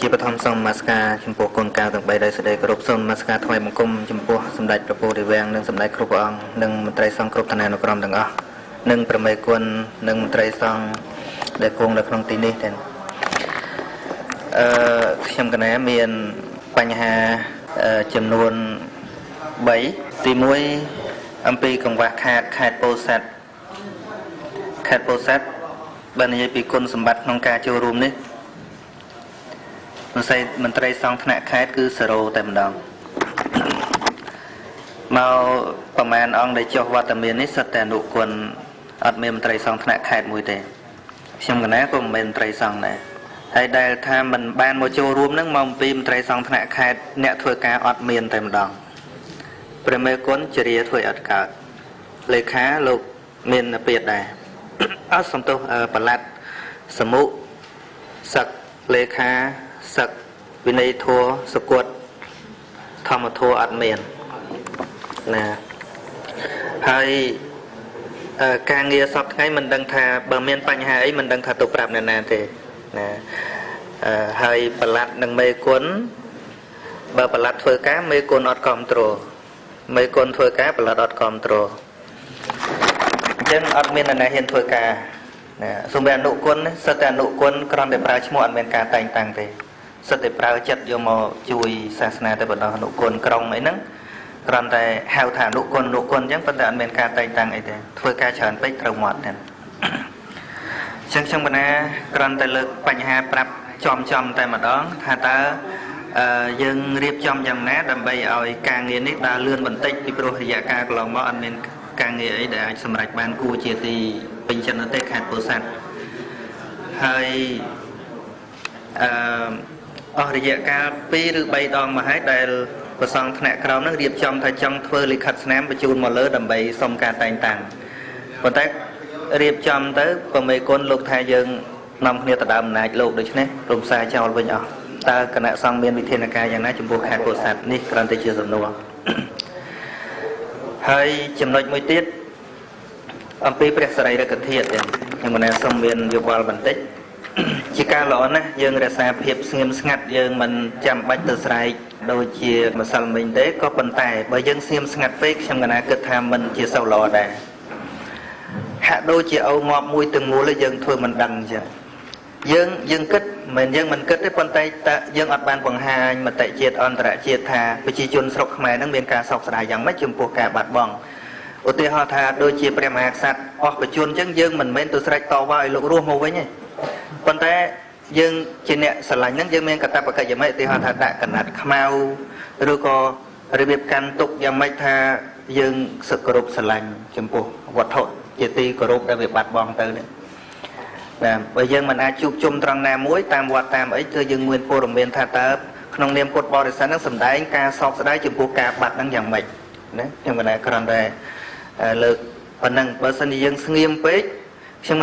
ជាបឋមសូមនមស្ការចំពោះគុណការទាំង3ដែលសេចក្តីគោរពសូមនមស្ការថ្វាយបង្គំចំពោះសម្ដេចព្រះពោធិវាំងនិងសម្ដេចគ្រប់ព្រះអង្គនិងមន្ត្រីសង្ឃគ្រប់ឋានានុក្រមទាំងអស់និងប្រមេគុណនិងមន្ត្រីសង្ឃដែលគង់នៅក្នុងទីនេះទាំងខ្ញុំកណាមានបញ្ហាចំនួន3ទី1អំពីកង្វះខាតខេត្តពោធិ៍សាត់បើនិយាយពីគុណសម្បត្តិក្នុងការចូលរួមនេះមន្ត្រីសង្ឃថ្នាក់ខេត្តគឺ0តែម្ដងមកប្រមាណអង្គដែលចុះវត្តមាននេះសិតតែអនុគុណអត់មានមន្ត្រីសង្ឃថ្នាក់ខេត្តមួយទេខ្ញុំកណាក៏មិនមែនមន្ត្រីសង្ឃដែរហើយដែលថាមិនបានមកចូលរួមនឹងមកពីមន្ត្រីសង្ឃថ្នាក់ខេត្តអ្នកធ្វើការអត់មានតែម្ដងព្រះមេគុណជារាធ្វើអត់កើតលេខាលោកមានពាក្យដែរអត់សំទោសប្រឡាត់សមុសឹកលេខាសឹកវិន័យធัวសកុតធម្មធัวអត់មានណាហើយការងារសពថ្ងៃមិនដឹងថាបើមានបញ្ហាអីមិនដឹងថាទៅប្រាប់អ្នកណាទេណាហើយប្រឡាត់និងមេគុណបើប្រឡាត់ធ្វើការមេគុណអត់គ្រប់គ្រងមេគុណធ្វើការប្រឡាត់អត់គ្រប់គ្រងអញ្ចឹងអត់មានអ្នកណាហ៊ានធ្វើការណាសូម្បីអនុគុណសិតតែអនុគុណគ្រាន់តែប្រើឈ្មោះអត់មានការតែងតាំងទេសិតតែប្រើចិត្តយកមកជួយសាសនាតែបណ្ដោះអនុគុណក្រុងអីហ្នឹងគ្រាន់តែហៅថាអនុគុណអញ្ចឹងប៉ុន្តែអត់មានការតែងតាំងអីទេធ្វើការច្រើនពេកត្រូវមាត់ទេអញ្ចឹងខ្ញុំបណ្ណាគ្រាន់តែលើកបញ្ហាប្រាប់ចំតែម្ដងថាតើយើងរៀបចំយ៉ាងណាដើម្បីឲ្យការងារនេះដើរលឿនបន្តិចពីព្រោះរយៈកាលកន្លងមកអត់មានការងារអីដែលអាចសម្រេចបានគួរជាទីពេញចិត្តទេខេត្តពោធិ៍សាត់ហើយអស់រយៈកាល2ឬ3ដងមកហើយដែលប្រសង់ថ្នាក់ក្រោមនឹងរៀបចំថាចង់ធ្វើលិខិតស្នាមបញ្ជូនមកលើដើម្បីសុំការតែងតាំងប៉ុន្តែរៀបចំទៅប្រមេគុណលោកថាយើងនាំគ្នាទៅដើមអំណាចលោកដូច្នេះរំសាយចោលវិញអស់តើគណៈសង្ឃមានវិធានការយ៉ាងណាចំពោះខេត្តពោធិ៍សាត់នេះគ្រាន់តែជាសំណួរហើយចំណុចមួយទៀតអំពីព្រះសារីរិកធាតុខ្ញុំមិនសូមមានយោបល់បន្តិចជាការល្អណាស់យើងរក្សាភាពស្ងៀមស្ងាត់យើងមិនចាំបាច់ទៅស្រែកដូចជាម្សិលមិញទេក៏ប៉ុន្តែបើយើងស្ងៀមស្ងាត់ពេកខ្ញុំកណាគិតថាមិនជាសូវល្អដែរហាក់ដូចជាអូងាប់មួយទាំងមូលយើងធ្វើមិនដឹងអញ្ចឹងយើងគិតមិនយើងមិនគិតទេប៉ុន្តែយើងអត់បានបង្ហាញមតិជាតិអន្តរជាតិថាប្រជាជនស្រុកខ្មែរនឹងមានការសោកស្ដាយយ៉ាងម៉េចចំពោះការបាត់បង់ឧទាហរណ៍ថាដូចជាព្រះមហាក្សត្រអស់បច្ចុប្បន្នអញ្ចឹងយើងមិនមែនទៅស្រែកតវ៉ាឲ្យលោករស់មកវិញទេប៉ុន្តែយើងជាអ្នកស្រឡាញ់ហ្នឹងយើងមានកាតព្វកិច្ចយ៉ាងម៉េចឧទាហរណ៍ថាដាក់កណាត់ខ្មៅឬក៏របៀបកាន់ទុកយ៉ាងម៉េចថាយើងសឹកគោរពស្រឡាញ់ចំពោះវត្ថុជាទីគោរពដែលវាបាត់បង់ទៅនេះណាបើយើងមិនអាចជួបជុំត្រង់ណាមួយតាមវត្តតាមអីគឺយើងមានព័ត៌មានថាតើក្នុងនាមពុទ្ធបរិស័ទហ្នឹងសម្ដែងការសោកស្ដាយចំពោះការបាត់ហ្នឹងយ៉ាងម៉េចណាខ្ញុំមិនដែរគ្រាន់តែលើកប៉ុណ្ណឹងបើសិនជាយើងស្ងៀមពេកខ្ញុំ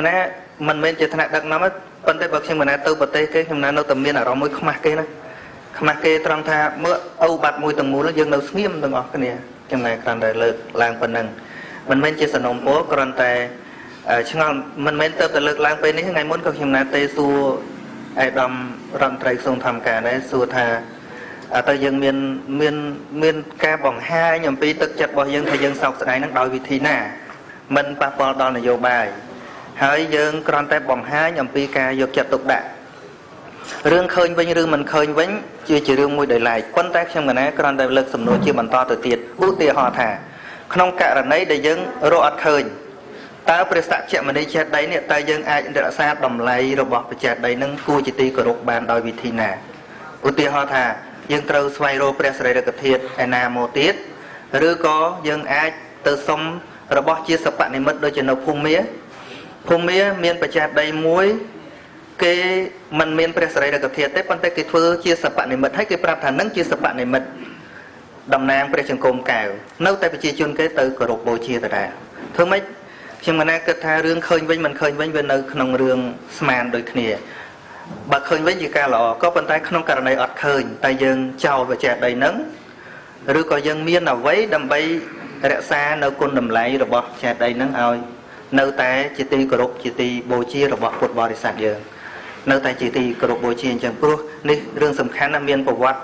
មិនមែនជាថ្នាក់ដឹកនាំទេប៉ុន្តែបើខ្ញុំទៅប្រទេសគេខ្ញុំនៅតែមានអារម្មណ៍មួយខ្មាស់គេណាខ្មាស់គេត្រង់ថាមើលអូបាត់មួយទាំងមូលយើងនៅស្ងៀមទាំងអស់គ្នាខ្ញុំគ្រាន់តែលើកឡើងប៉ុណ្ណឹងមិនមែនជាសំណុំពរគ្រាន់តែឆ្ងល់មិនមែនទៅលើកឡើងពេលនេះថ្ងៃមុនក៏ខ្ញុំទេសួរអេដាមរដ្ឋមន្ត្រីក្រសួងធម្មការដែរសួរថាតើយើងមានការបង្ហាញអំពីទឹកចិត្តរបស់យើងថាយើងសោកស្ដាយនឹងដោយវិធីណាមិនប៉ះពាល់ដល់នយោបាយហើយយើងគ្រាន់តែបង្ហាញអំពីការយកចិត្តទុកដាក់រឿងឃើញវិញឬមិនឃើញវិញជារឿងមួយដោយឡែកប៉ុន្តែខ្ញុំកណាគ្រាន់តែលើកសំណួរជាបន្តទៅទៀតឧទាហរណ៍ថាក្នុងករណីដែលយើងរកអត់ឃើញតើព្រះសក្យមុនីចេតិយនេះតើយើងអាចរក្សាតម្លៃរបស់ព្រះចេតិយនឹងគួរជាទីគោរពបានដោយវិធីណាឧទាហរណ៍ថាយើងត្រូវស្វែងរកព្រះសារីរិកធាតុឯណាមកទៀតឬក៏យើងអាចទៅសុំរបស់ជាសពនិមិត្តដូចជានៅភូមាមានបច្ចេកដីមួយគេមិនមានព្រះសារីរិកធាតុទេប៉ុន្តែគេធ្វើជាសពនិមិត្តហើយគេប្រាប់ថានឹងជាសពនិមិត្តតំណាងព្រះចង្គមកែវនៅតែប្រជាជនគេទៅគោរពបូជាដដែលធ្វើម៉េចខ្ញុំមិនណាគិតថារឿងឃើញវិញមិនឃើញវិញវានៅក្នុងរឿងស្មានដូចគ្នាបើឃើញវិញជាការល្អក៏ប៉ុន្តែក្នុងករណីអត់ឃើញតែយើងចោលបច្ចេកដីហ្នឹងឬក៏យើងមានអ្វីដើម្បីរក្សានៅគុណតម្លៃរបស់ចេតិយហ្នឹងឲ្យនៅតែជាទីគោរពជាទីបូជារបស់ពុទ្ធបរិស័ទយើង នៅតែជាទីគោរពបូជាអញ្ចឹងព្រោះនេះរឿងសំខាន់ណាស់មានប្រវត្តិ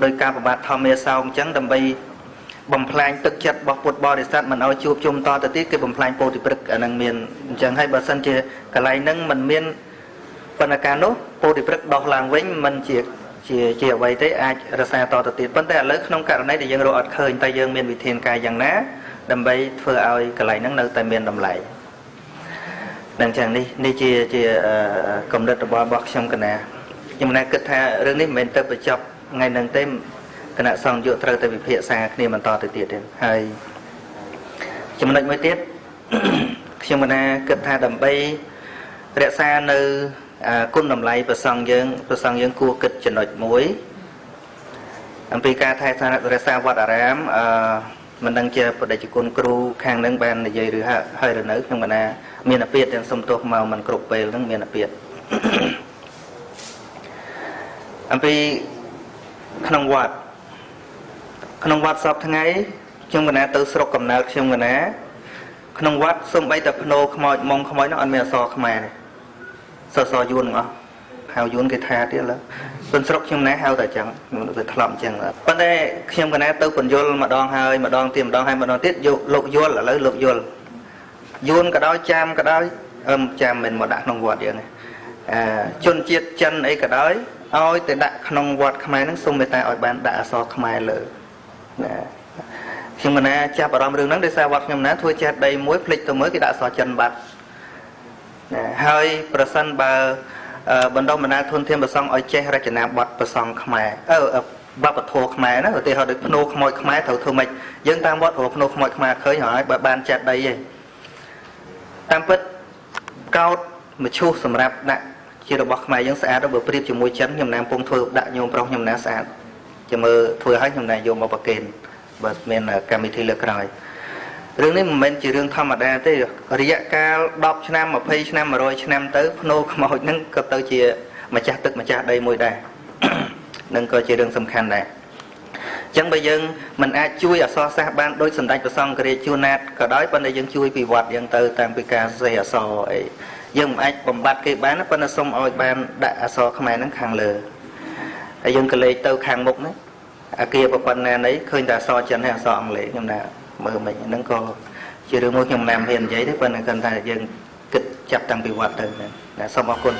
ដោយការប្របាទធម្មមេសោអញ្ចឹងដើម្បីបំផ្លាញទឹកចិត្តរបស់ពុទ្ធបរិស័ទមិនឲ្យជួបជុំតទៅទៀតគឺបំផ្លាញពោធិព្រឹក្សអានឹងមានអញ្ចឹងហើយបើសិនជាកន្លែងហ្នឹងมันមានបណ្ណាការនោះពោធិព្រឹក្សដោះឡើងវិញมันជាអ្វីទេអាចរក្សាតទៅទៀតប៉ុន្តែឥឡូវក្នុងករណីដែលយើងរកអត់ឃើញតែយើងមានវិធានការយ៉ាងណាដើម្បីធ្វើឲ្យកន្លែងហ្នឹងនៅតែមានតម្លៃនឹងចឹងនេះជាគំនិតរបស់ខ្ញុំកណាខ្ញុំគិតថារឿងនេះមិនមែនទៅបញ្ចប់ថ្ងៃហ្នឹងទេគណៈសង្ឃយុត្រូវតែវិភាសាគ្នាបន្តទៅទៀតទេហើយចំណុចមួយទៀតខ្ញុំគិតថាដើម្បីរក្សានៅគុណតម្លៃប្រសង់យើងគួរគិតចំណុចមួយអំពីការថែរក្សាវត្តអារាមមិនដឹងជាបដិជគុណគ្រូខាងនឹងបាននិយាយឬហើយឬនៅខ្ញុំកណាមានអាពាធទាំងសុំទោសមកមិនគ្រប់ពេលហ្នឹងមានអាពាធអំពីក្នុងវត្តសពថ្ងៃខ្ញុំកណាទៅស្រុកកំណើតខ្ញុំកណាក្នុងវត្តសំបីតែភ្នោខ្មោចមុងខ្មោចនោះអត់មានអក្សរខ្មែរទេសយួនទាំងអស់ហៅយួនគេថាទៀតឡើយប៉ុន្តែស្រុកខ្ញុំណាហៅតែអញ្ចឹងខ្ញុំទៅធ្លាប់អញ្ចឹងប៉ុន្តែខ្ញុំកណាទៅពន្យល់ម្ដងហើយម្ដងទៀតម្ដងហើយម្ដងទៀតយកលោកយល់ឥឡូវលោកយល់យួនក៏ដោយចាមក៏ដោយចាមមិនមកដាក់ក្នុងវត្តយើងជនជាតិចិនអីក៏ដោយឲ្យទៅដាក់ក្នុងវត្តខ្មែរហ្នឹងសូមមេត្តាឲ្យបានដាក់អក្សរខ្មែរលើណាខ្ញុំកណាចាប់អារម្មណ៍រឿងហ្នឹងដោយសារវត្តខ្ញុំណាធ្វើចេះដីមួយភ្លេចទៅមើលគេដាក់អក្សរចិនបាត់ណាហើយប្រសិនបើបណ្ដុំបណ្ដាលធនធានប្រសង់ឲ្យចេះរចនាបទប្រសង់ខ្មែរវប្បធម៌ខ្មែរណាឧទាហរណ៍ដូចភ្នោខ្មោចខ្មែរត្រូវធ្វើម៉េចយើងតាមវត្តរកភ្នោខ្មោចខ្មែរឃើញហើយបើបានចេះដីឯងតាមពិតកោតមឈូសសម្រាប់ដាក់ជារបស់ខ្មែរយើងស្អាតទៅបើប្រៀបជាមួយចិនខ្ញុំណាំពងធ្វើដាក់ញោមប្រុសខ្ញុំណាស្អាតចាំមើលធ្វើឲ្យខ្ញុំណាយកមកប្រគេនបើមានកម្មវិធីលើកក្រោយរឿងនេះមិនមែនជារឿងធម្មតាទេរយៈកាល10ឆ្នាំ20ឆ្នាំ100ឆ្នាំទៅភ្នោខ្មោចហ្នឹងក៏ទៅជាម្ចាស់ទឹកម្ចាស់ដីមួយដែរនឹងក៏ជារឿងសំខាន់ដែរអញ្ចឹងបើយើងមិនអាចជួយអក្សរសាស្ត្របានដោយសម្ដេចព្រះសង្ឃរាជជួនណាតក៏ដោយប៉ុន្តែយើងជួយពីវត្តយើងទៅតាមពីការសរសេរអក្សរអីយើងមិនអាចបំបត្តិគេបានប៉ុន្តែសូមឲ្យបានដាក់អក្សរខ្មែរហ្នឹងខាងលើហើយយើងក៏លេខទៅខាងមុខហ្នឹងអាគារប្រព័ន្ធណានេះឃើញតែអក្សរចិនហើយអក្សរអង់គ្លេសខ្ញុំណាមើលមិនហ្នឹងក៏ជារឿងមួយខ្ញុំមិនហ៊ាននិយាយទេប៉ុន្តែគាត់ថាយើងគិតចាប់តាំងពីវត្តទៅណាសូមអរគុណ